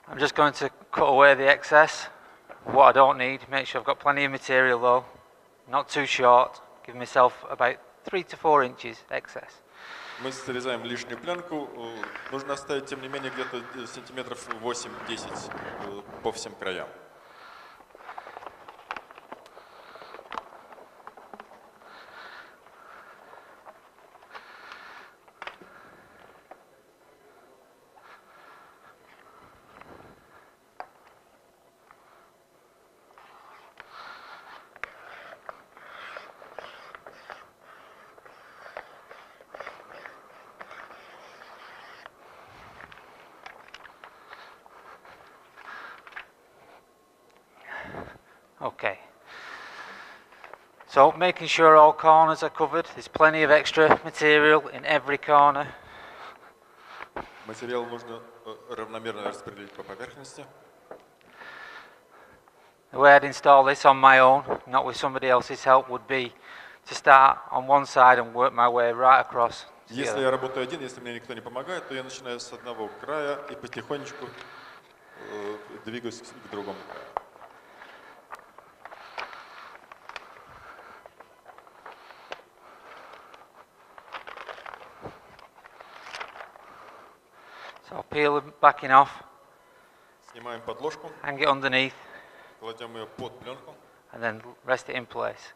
I'm just going to cut away the excess, what I don't need. Make sure I've got plenty of material though, not too short. Give myself about 3 to 4 inches excess. Мы срезаем лишнюю пленку. Нужно оставить, тем не менее, где-то сантиметров 8-10 по всем краям. Okay, so making sure all corners are covered. There's plenty of extra material in every corner. Материал нужно равномерно распределить по поверхности. The way I'd install this on my own, not with somebody else's help, would be to start on one side and work my way right across. Если я работаю один, если мне никто не помогает, то я начинаю с одного края и потихонечку двигаюсь к другому краю. So I'll peel the backing off, Снимаем подложку, hang it underneath, кладем ее под пленку and then rest it in place.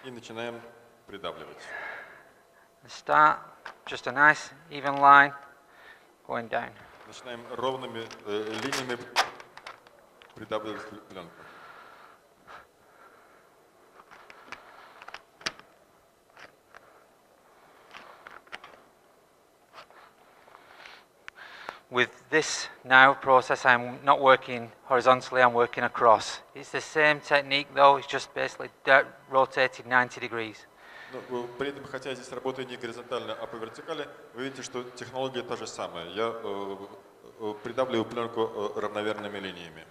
и начинаем придавливать. Start just a nice even line going down. Начинаем ровными линиями придавливать пленку. With this now process, I'm not working horizontally, I'm working across. It's the same technique though, it's just basically rotated 90 degrees. Но при этом, хотя я здесь работаю не горизонтально, а по вертикали, вы видите, что технология та же самая. Я придавливаю пленку равномерными линиями.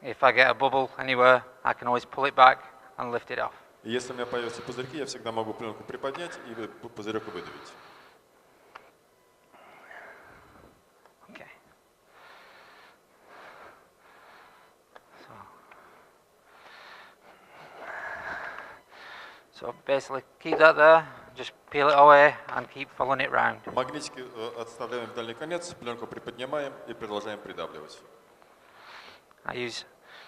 If I get a bubble anywhere, I can always pull it back and lift it off. И если у меня появятся пузырьки, я всегда могу пленку приподнять и пузырек выдавить. Okay. So basically keep that there, just peel it away and keep following it round. Магнитики отставляем в дальний конец, пленку приподнимаем и продолжаем придавливать. I use,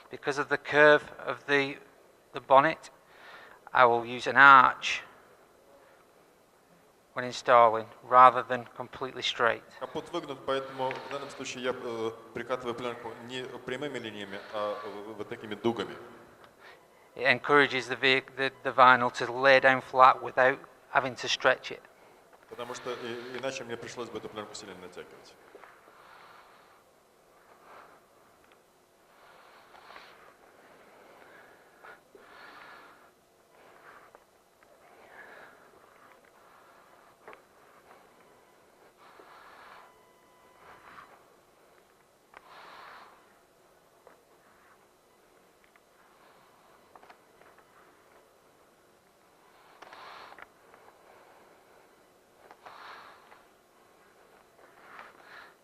because of the curve of the bonnet, I will use an arch when installing rather than completely straight. Капот выгнут, поэтому в данном случае я прикатываю пленку не прямыми линиями, а вот такими дугами. It encourages the vinyl to lay down flat without having to stretch it. Потому что иначе мне пришлось бы эту пленку сильно натягивать.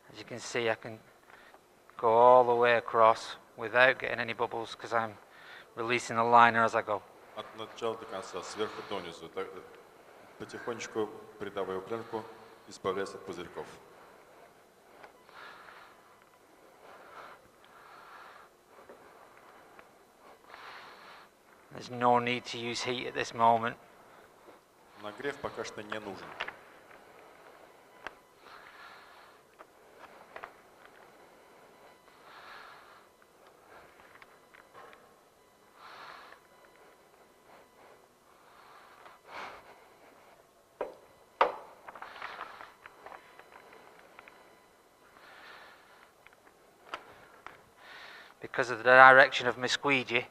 As you can see, I can go all the way across without getting any bubbles because I'm releasing the liner as I go. От начала до конца, сверху донизу, потихонечку придавливаю пленку, избавляясь от пузырьков. There's no need to use heat at this moment. Нагрев пока что не нужен. Because of the direction of my squeegee,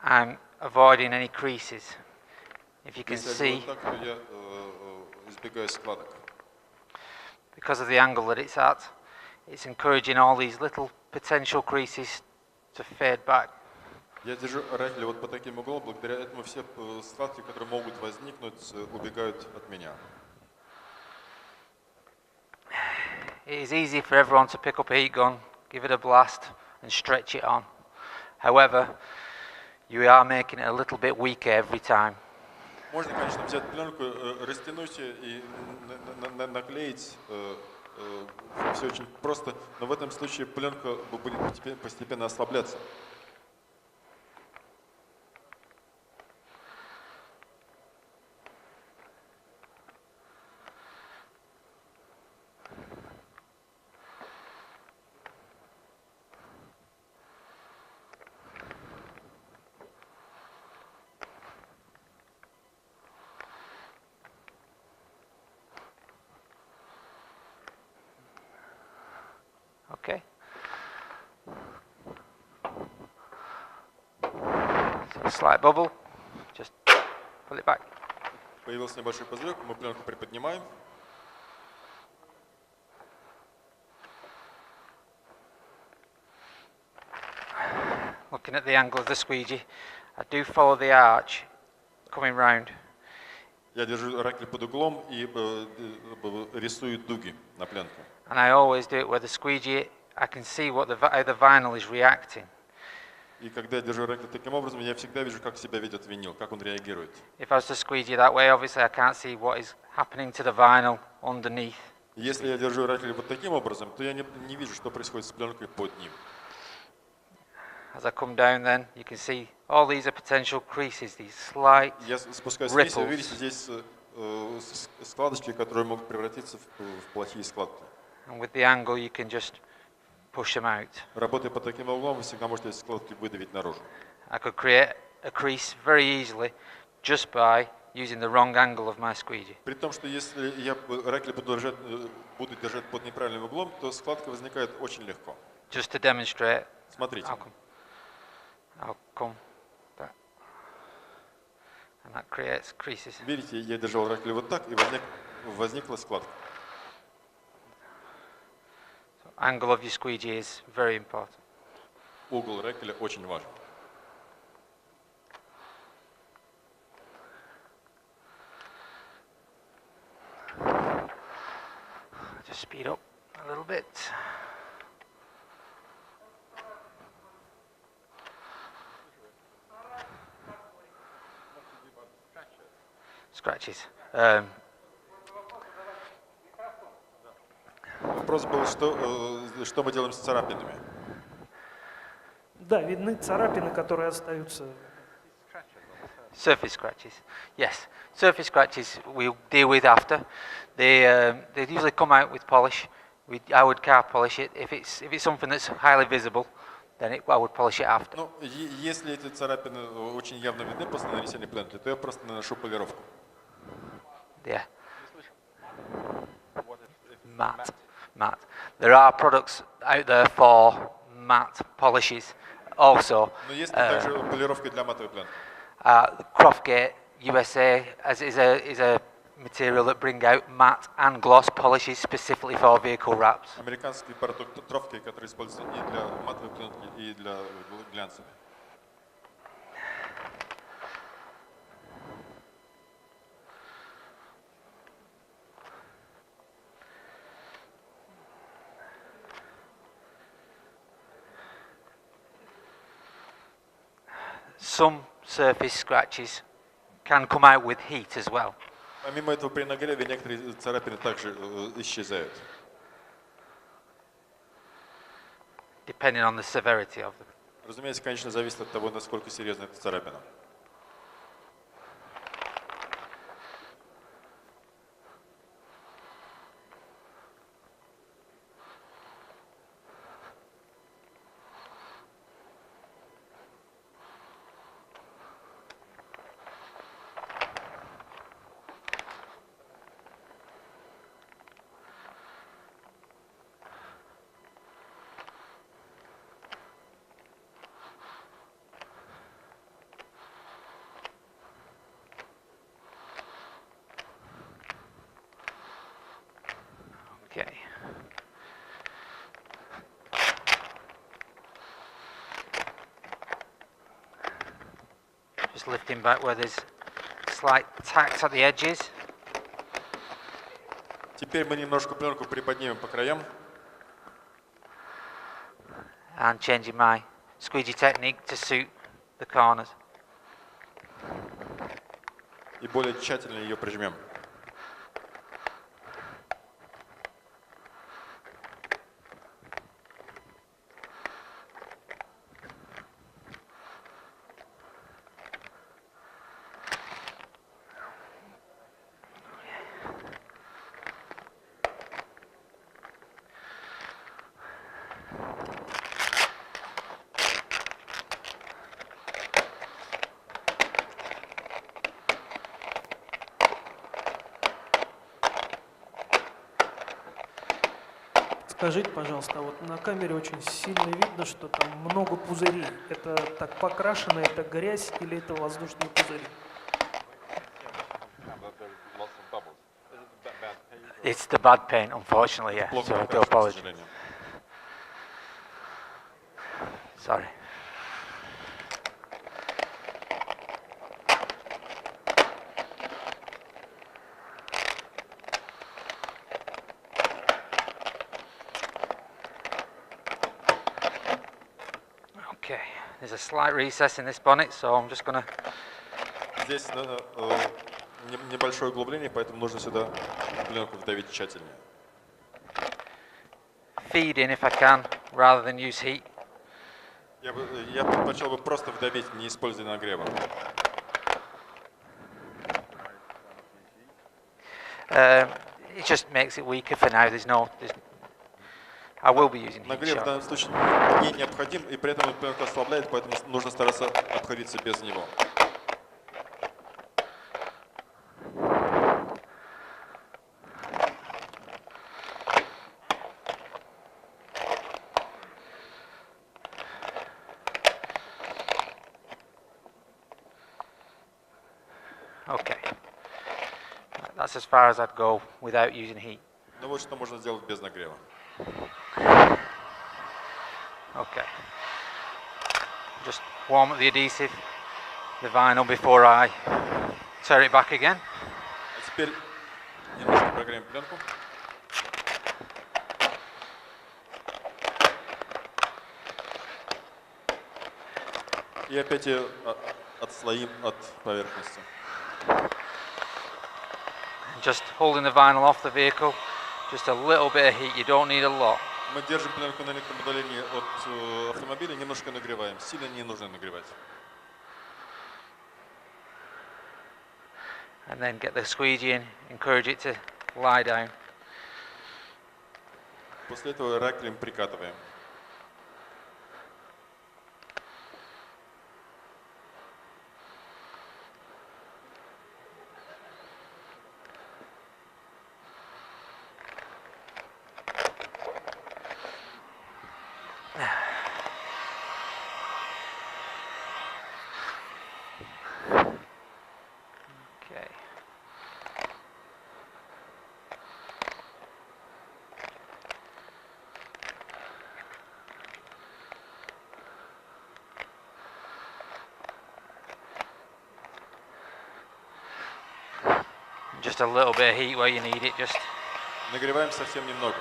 I'm avoiding any creases. If you can see, because of the angle that it's at, it's encouraging all these little potential creases to fade back. Я держу ракель вот по таким углам, благодаря этому все складки, которые могут возникнуть, убегают от меня. It is easy for everyone to pick up a heat gun, give it a blast and stretch it on. However, you are making it a little bit weaker every time. Можно, конечно, взять пленку, растянуть и наклеить. Все очень просто, но в этом случае пленка будет постепенно ослабляться. Okay. So a slight bubble, just pull it back. Появился небольшой пузырек, мы пленку приподнимаем. Looking at the angle of the squeegee, I do follow the arch coming round. Я держу ракель под углом и рисую дуги на пленку. And I always do it where the squeegee, I can see how the vinyl is reacting. И когда я держу ракель таким образом, я всегда вижу, как себя ведет винил, как он реагирует. If I was to squeegee that way, obviously I can't see what is happening to the vinyl underneath. Если я держу ракель вот таким образом, то я не вижу, что происходит с пленкой под ним. As I come down then, you can see all these are potential creases, these slight Я спускаюсь вниз, вы ripples. видите здесь складочки, которые могут превратиться в плохие складки. And with the angle, you can just push them out. Работая под таким углом, вы всегда можете эти складки выдавить наружу. I could create a crease very easily just by using the wrong angle of my squeegee. При том, что если я ракель буду держать под неправильным углом, то складка возникает очень легко. Just to demonstrate, Смотрите. I'll come back. And that creates creases. Видите, я держал ракель вот так, и возникла складка. So angle of your squeegee is very important. Угол ракеля очень важен. Just speed up a little bit. Scratches. Вопрос был, что мы делаем с царапинами. Да, видны царапины, которые остаются. Surface scratches. Yes, surface scratches we'll deal with after. They usually come out with polish. I would car polish it. If it's something that's highly visible, then I would polish it after. Ну, если эти царапины очень явно видны после нанесения пленки, то я просто наношу полировку. Yeah. Matte. There are products out there for matte polishes also. Но есть также полировка для матовой пленки. Croftgate USA is a material that bring out matte and gloss polishes specifically for vehicle wraps. Американский продукт Trophy, который используется и для матовой пленки, и для глянцевой. Some surface scratches can come out with heat as well. Помимо этого, при нагреве некоторые царапины также исчезают. Depending on the severity of them. Разумеется, конечно, зависит от того, насколько серьезна эта царапина. Okay. Just lifting back where there's slight tacks at the edges. Теперь мы немножко пленку приподнимем по краям. and changing my squeegee technique to suit the corners. И более тщательно ее прижмем. Скажите, пожалуйста, вот на камере очень сильно видно, что там много пузырей. Это так покрашено, это грязь или это воздушные пузыри? It's the bad paint, unfortunately, yeah. Плохо So I do покрашено, к apologize. сожалению. Sorry. Okay, there's a slight recess in this bonnet, so I'm just going to Здесь небольшое углубление, поэтому нужно сюда пленку вдавить тщательнее. feed in if I can, rather than use heat. Я предпочел бы просто вдавить, не используя нагрева. It just makes it weaker for now. I will be using heat Нагрев в shock. данном случае не необходим, и при этом пленка ослабляет, поэтому нужно стараться обходиться без него. Okay. That's as far as I'd go without using heat. Ну вот что можно сделать без нагрева. Okay. Just warm up the adhesive, the vinyl before I tear it back again. А теперь немножко прогреем пленку. И опять ее отслоим от поверхности. Just holding the vinyl off the vehicle, just a little bit of heat, you don't need a lot. Мы держим пленку на некотором удалении от автомобиля, немножко нагреваем. Сильно не нужно нагревать. And then get the squeegee in, encourage it to lie down. После этого раклем прикатываем. Okay. Just a little bit of heat where you need it, just Нагреваем совсем немного.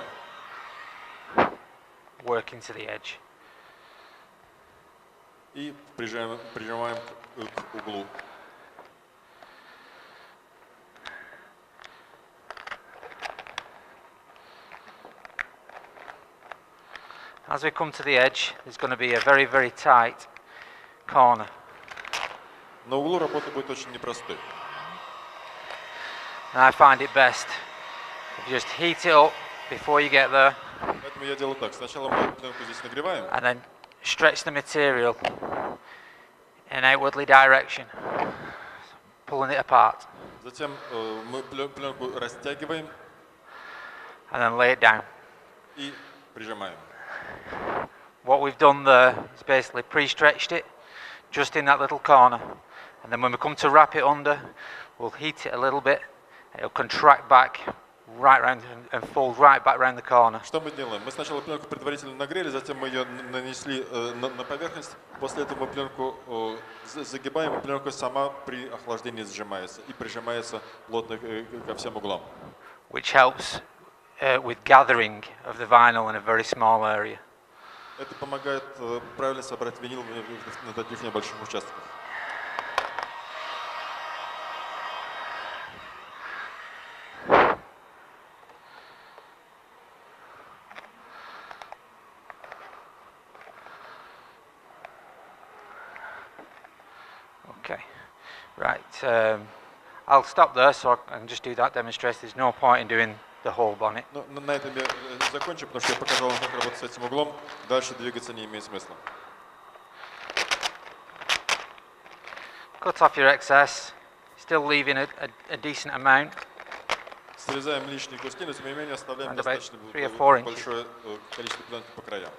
working to the edge. И прижимаем к углу. As we come to the edge, there's going to be a very, very tight corner. На углу работа будет очень непростой. And I find it best if you just heat it up before you get there, Поэтому я делаю так. Сначала мы пленку здесь нагреваем, and then stretch the material in an outwardly direction, pulling it apart, затем мы пленку растягиваем and then lay it down. и прижимаем. What we've done there is basically pre-stretched it just in that little corner, and then when we come to wrap it under, we'll heat it a little bit, and it'll contract back right round and fold right back round the corner. Что мы делаем? Мы сначала пленку предварительно нагрели, затем мы ее нанесли на поверхность. После этого мы пленку загибаем, и пленка сама при охлаждении сжимается и прижимается плотно ко всем углам. Which helps with gathering of the vinyl in a very small area. Это помогает правильно собрать винил на таких небольших участках. Okay, right. I'll stop there so I can just do that demonstration. There's no point in doing the whole bonnet. Ну, на этом я закончу, потому что я показал вам, как работать с этим углом. Дальше двигаться не имеет смысла. Cut off your excess, still leaving a decent amount. Срезаем лишние куски, но тем не менее оставляем достаточно 3 or 4 inches. большое количество пленки по краям.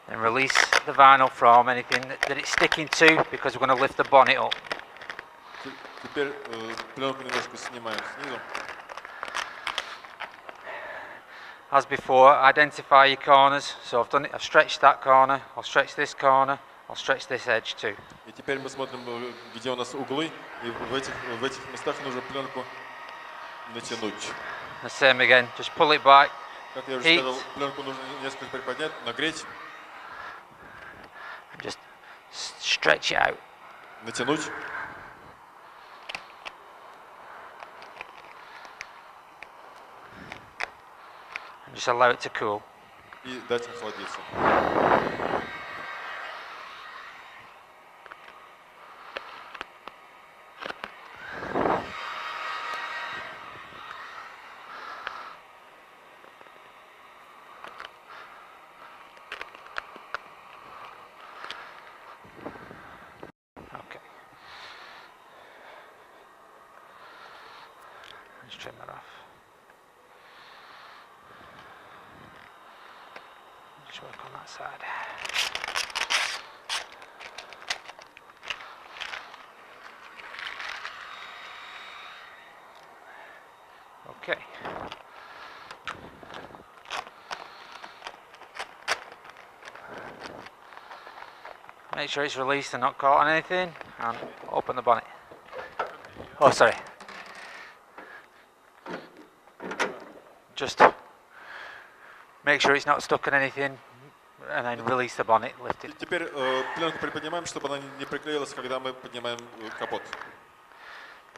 And release the vinyl from anything that it's sticking to, because we're going to lift the bonnet up. Теперь пленку немножко снимаем снизу. As before, identify your corners. So I've stretched that corner, I'll stretch this corner, I'll stretch this edge too. И теперь мы смотрим, где у нас углы, и в этих местах нужно пленку натянуть. The same again, just pull it back, Как я уже сказал, пленку нужно несколько приподнять, нагреть, just stretch it out. натянуть. And just allow it to cool. И дать охладиться. Okay. Let's trim that off. Just work on that side. Okay. Make sure it's released and not caught on anything, and open the bonnet. Oh, sorry. Just make sure it's not stuck on anything, and then release the bonnet, lift it. Теперь пленку приподнимаем, чтобы она не приклеилась, когда мы поднимаем капот.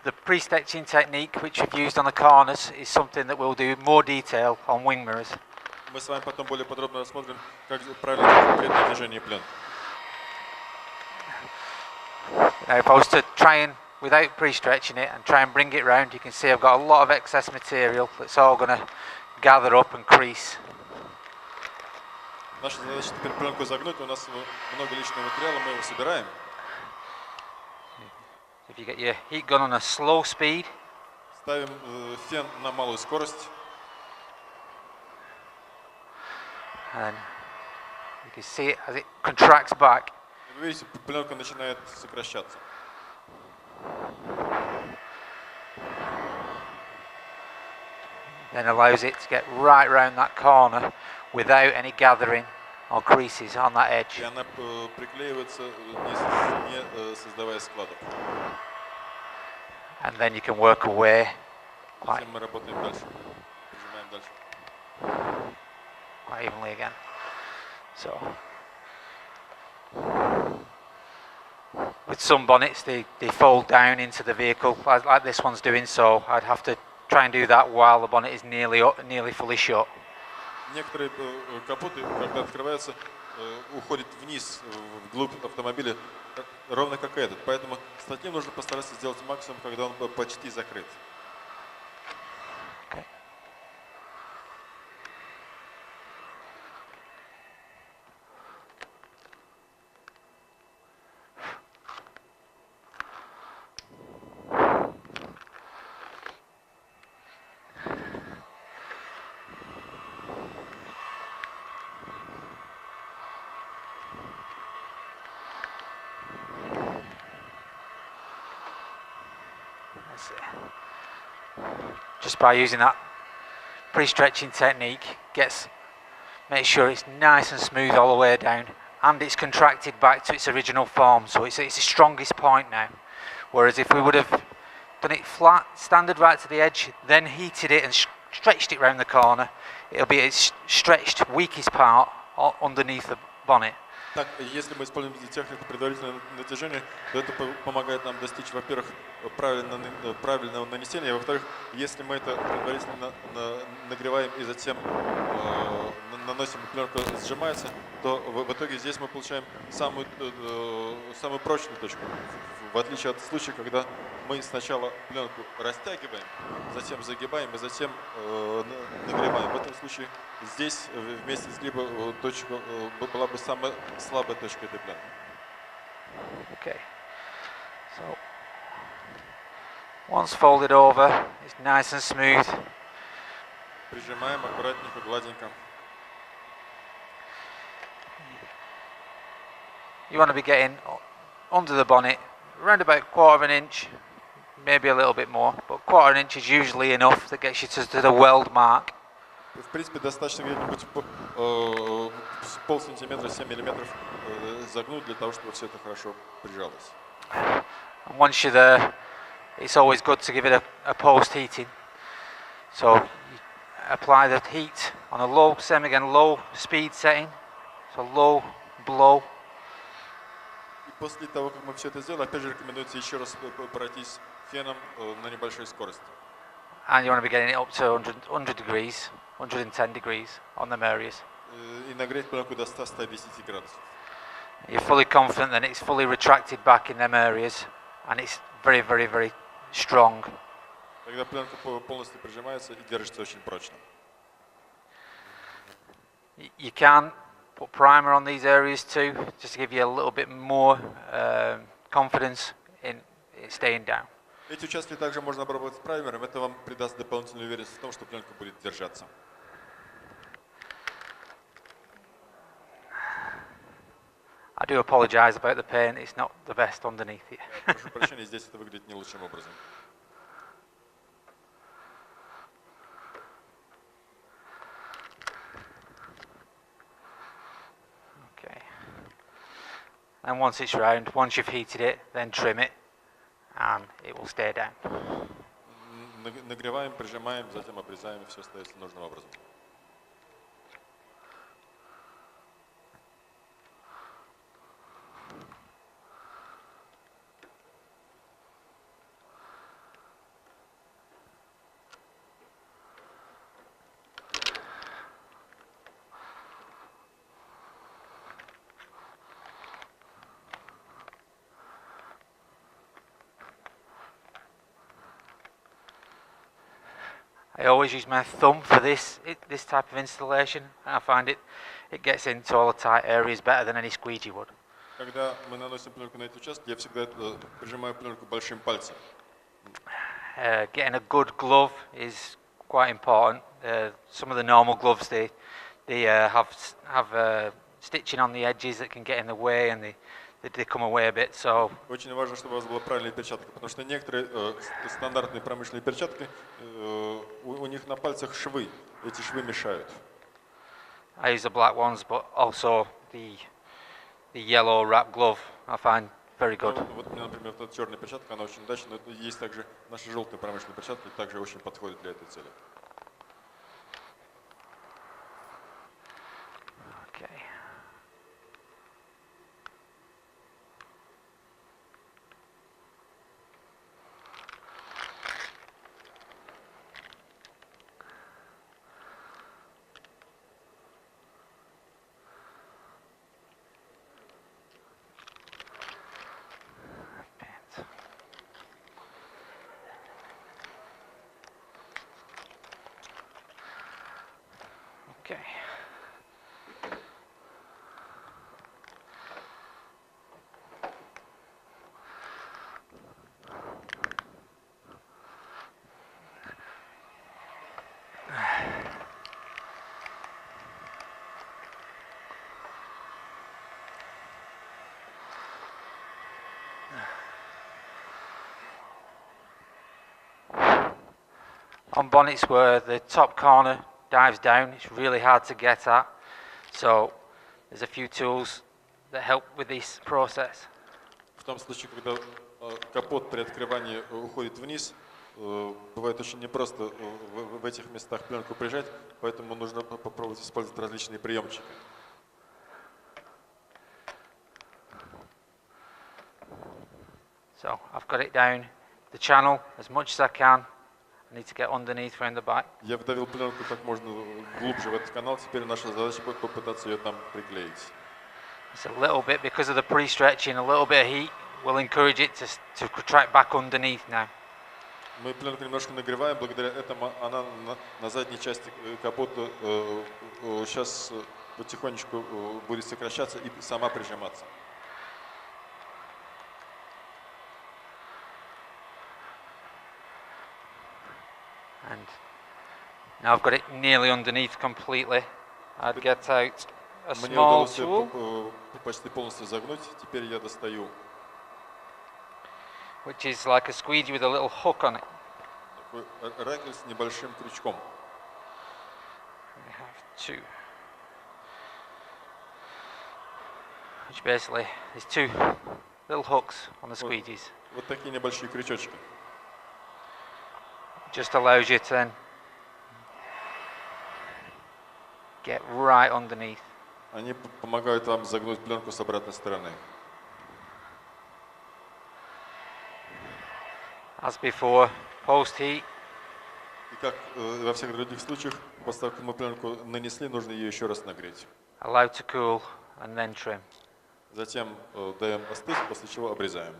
The pre-stitching technique which we've used on the corners is something that we'll do in more detail on wing mirrors. Мы с вами потом более подробно рассмотрим, как правильно конкретное движение пленки. Now, if I was to try and, without pre-stretching it, and try and bring it round, you can see I've got a lot of excess material that's all going to gather up and crease. Наша задача теперь пленку загнуть, у нас много лишнего материала, мы его собираем. If you get your heat gun on a slow speed, Ставим фен на малую скорость. and you can see it as it contracts back. Вы видите, пленка начинает сокращаться. Then allows it to get right round that corner without any gathering or creases on that edge. И она приклеивается, не создавая складок. And then you can work away Затем мы работаем дальше. Прижимаем дальше. quite evenly again. So, with some bonnets, they fold down into the vehicle, like this one's doing, so I'd have to try and do that while the bonnet is nearly fully shut. Некоторые капоты, когда открываются, уходят вниз, вглубь автомобиля, ровно как этот. Поэтому с таким нужно постараться сделать максимум, когда он почти закрыт. Okay. Just by using that pre-stretching technique makes sure it's nice and smooth all the way down, and it's contracted back to its original form, so it's its strongest point now. Whereas if we would have done it flat, standard right to the edge, then heated it and stretched it round the corner, it'll be its stretched weakest part underneath the bonnet. Так, если мы используем технику предварительного натяжения, то это помогает нам достичь, во-первых, правильного нанесения, а во-вторых, если мы это предварительно нагреваем и затем наносим, и пленка сжимается, то в итоге здесь мы получаем самую прочную точку. В отличие от случая, когда мы сначала пленку растягиваем, затем загибаем и затем нагреваем. В этом случае здесь вместе с либо точка была бы самая слабая точка этой пленки. Okay. So once folded over, it's nice and smooth. Прижимаем аккуратненько, гладенько. You want to be getting under the bonnet around about 1/4 inch, maybe a little bit more, but 1/4 inch is usually enough that gets you to the weld mark. В принципе, достаточно где-нибудь полсантиметра, 7 миллиметров загнуть для того, чтобы все это хорошо прижалось. And once you're there, it's always good to give it a post heating. So you apply the heat on a low, same again, low speed setting, so low blow. И после того, как мы все это сделали, опять же рекомендуется еще раз пройтись феном на небольшой скорости. And you want to be getting it up to 100 degrees, 110 degrees on them areas. И нагреть пленку до 100-110 градусов. You're fully confident that it's fully retracted back in them areas, and it's very, very, very strong. Когда пленка полностью прижимается и держится очень прочно. You can put primer on these areas too, just to give you a little bit more confidence in it staying down. Эти участки также можно обработать праймером, это вам придаст дополнительную уверенность в том, что пленка будет держаться. I do apologize about the paint, it's not the best underneath it. Прошу прощения, здесь это выглядит не лучшим образом. Okay. And once it's round, once you've heated it, then trim it, and it will stay down. Нагреваем, прижимаем, затем обрезаем, и все остается нужным образом. I always use my thumb for this type of installation. I find it gets into all the tight areas better than any squeegee would. Когда мы наносим пленку на эти участки, я всегда прижимаю пленку большим пальцем. Getting a good glove is quite important. Some of the normal gloves they have stitching on the edges that can get in the way, and they come away a bit. So очень важно, чтобы у вас была правильная перчатка, потому что некоторые стандартные промышленные перчатки у них на пальцах швы, эти швы мешают. I use the black ones, but also the yellow wrap glove I find very good. Вот у меня, например, эта черная перчатка, она очень удачная, но есть также наши желтые промышленные перчатки, также очень подходят для этой цели. Okay. Okay. On bonnets where the top corner dives down, it's really hard to get at. So there's a few tools that help with this process. В том случае, когда капот при открывании уходит вниз, бывает очень непросто в этих местах пленку прижать, поэтому нужно попробовать использовать различные приемчики. So I've got it down the channel as much as I can. I need to get underneath around the back. Я вдавил пленку как можно глубже в этот канал. Теперь наша задача будет попытаться ее там приклеить. It's a little bit, because of the pre-stretching, a little bit of heat will encourage it to contract back underneath now. Мы пленку немножко нагреваем, благодаря этому она на задней части капота сейчас потихонечку будет сокращаться и сама прижиматься. And now I've got it nearly underneath completely. I'd get out a Мне small удалось tool, почти полностью загнуть. Теперь я достаю which is like a squeegee with a little hook on it. такой ракель с небольшим крючком. We have two. Which basically, there's two little hooks on the squeegees. Вот такие небольшие крючочки. Just allows you to then get right underneath. Они помогают вам загнуть пленку с обратной стороны. As before, post heat. И как во всех других случаях, после того, как мы пленку нанесли, нужно ее еще раз нагреть. Allow to cool and then trim. Затем даем остыть, после чего обрезаем.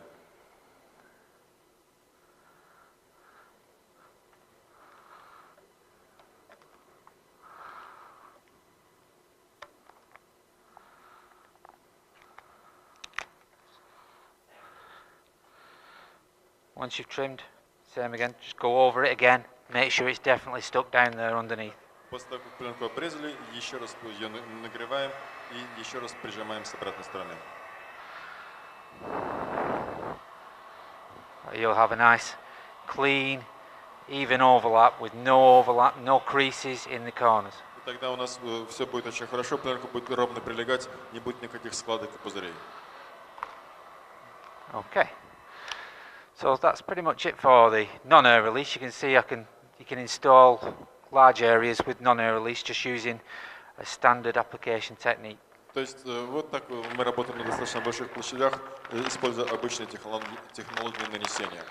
Once you've trimmed, same again, just go over it again, make sure it's definitely stuck down there underneath. После того, как пленку обрезали, еще раз ее нагреваем и еще раз прижимаем с обратной стороны. You'll have a nice, clean, even overlap with no overlap, no creases in the corners. И тогда у нас все будет очень хорошо, пленка будет ровно прилегать, не будет никаких складок и пузырей. Okay. So that's pretty much it for the non-air release. You can see you can install large areas with non-air release just using a standard application technique. То есть вот так мы работаем на достаточно больших площадях, используя обычные технологии нанесения.